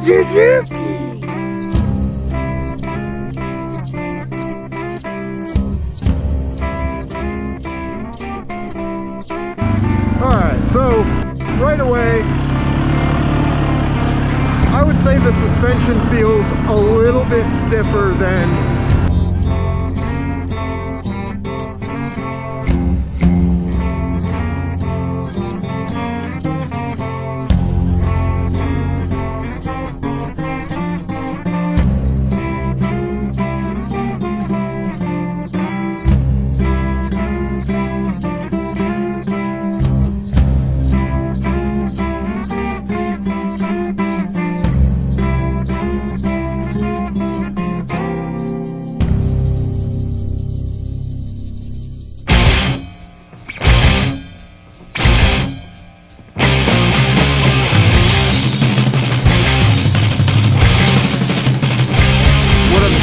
Susuki. Alright, so right away, I would say the suspension feels a little bit stiffer than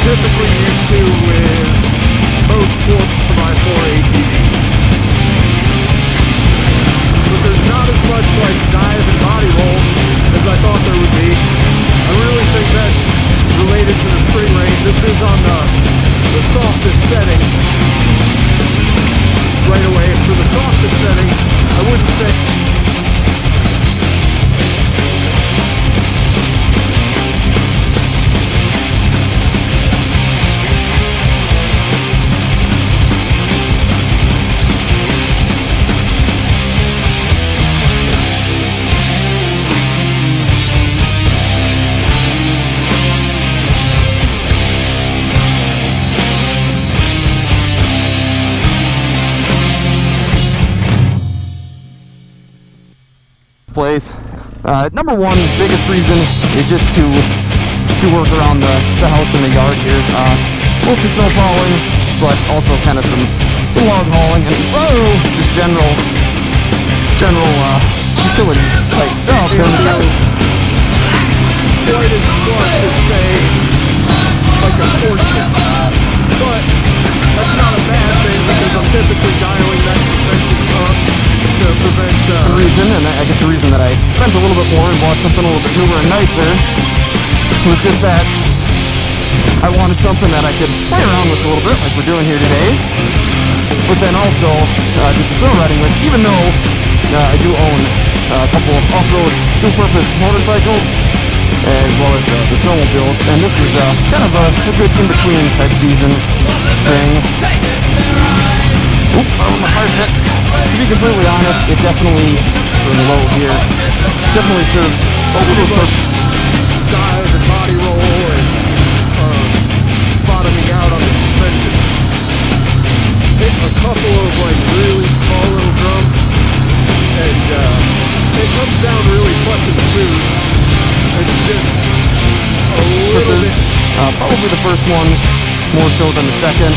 typically used to with most 4x4 ATVs. But there's not as much like dive and body roll as I thought there would be. I really think that's related to the spring range. This is on the softest setting. Right away, for the softest setting, I wouldn't say place. Number one, biggest reason is just to work around the house and the yard here. Mostly snow plowing, but also kind of some log hauling and just general utility type stuff. Quite as fun to say like a portion, but that's not a bad thing because I'm typically dialing that suspension up to prevent the reason, and I guess the reason that I spent a little bit more and bought something a little bit newer and nicer was just that I wanted something that I could play around with a little bit like we're doing here today, but then also just thrill riding with, even though I do own a couple of off-road dual-purpose motorcycles as well as the snowmobile, and this is kind of a good in-between type season thing. Oop, my car's hit. To be completely honest, it definitely, for the low here, definitely serves a little purpose. Dive and body roll and bottoming out on the suspension. Hit a couple of like really small little drums, and it comes down really fucking smooth. It's just a little bit. Probably the first one more so than the second.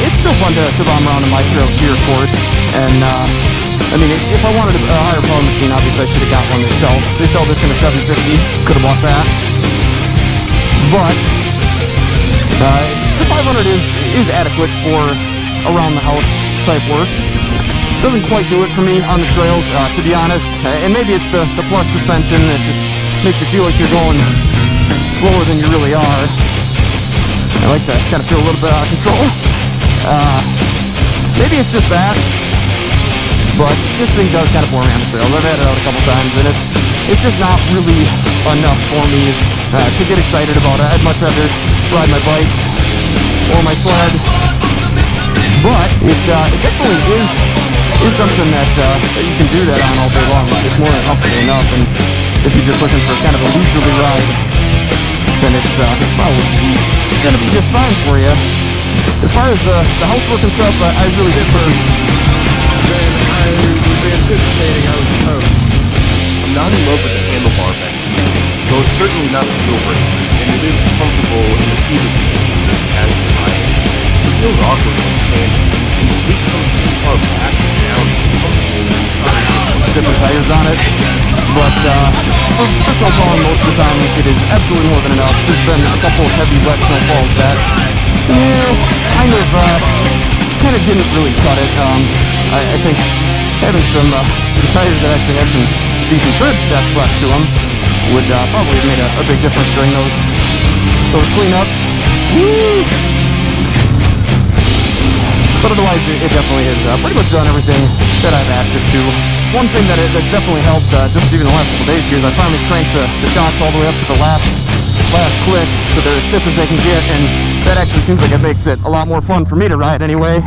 It's still fun to bomb around in my trails here, of course, and I mean, if I wanted a higher power machine, obviously I should have got one myself. They sell this in a 750, could have bought that, but the 500 is adequate for around the house type work. Doesn't quite do it for me on the trails, to be honest, and maybe it's the plus suspension that just makes you feel like you're going slower than you really are. I like to kind of feel a little bit out of control. Maybe it's just that, but this thing does kind of bore me on the trail. I've had it out a couple times, and it's just not really enough for me to get excited about it. I'd much rather ride my bikes or my sled, but it definitely is something that you can do that on all day long. It's more than comfortable enough, and if you're just looking for kind of a leisurely ride, then it's probably going to be just fine for you. As far as the housework and stuff, I really prefer Than I was anticipating I was supposed. I'm not in love with the handlebar bend, though it's certainly not the deal breaker, and it is comfortable in the seat of the that has the ride. It feels awkward when standing, and the seat comes too far back and down different tires on it, but for snowfalling most of the time it is absolutely more than enough. There's been a couple of heavy wet snowfalls that kind of didn't really cut it. I think having some tires that actually had some decent tread depth left to them would probably have made a big difference during those cleanups. Woo! But otherwise, it definitely has pretty much done everything that I've asked it to. One thing that that's definitely helped, just even the last couple days here, is I finally cranked the shocks all the way up to the last click, so they're as stiff as they can get, and that actually seems like it makes it a lot more fun for me to ride anyway.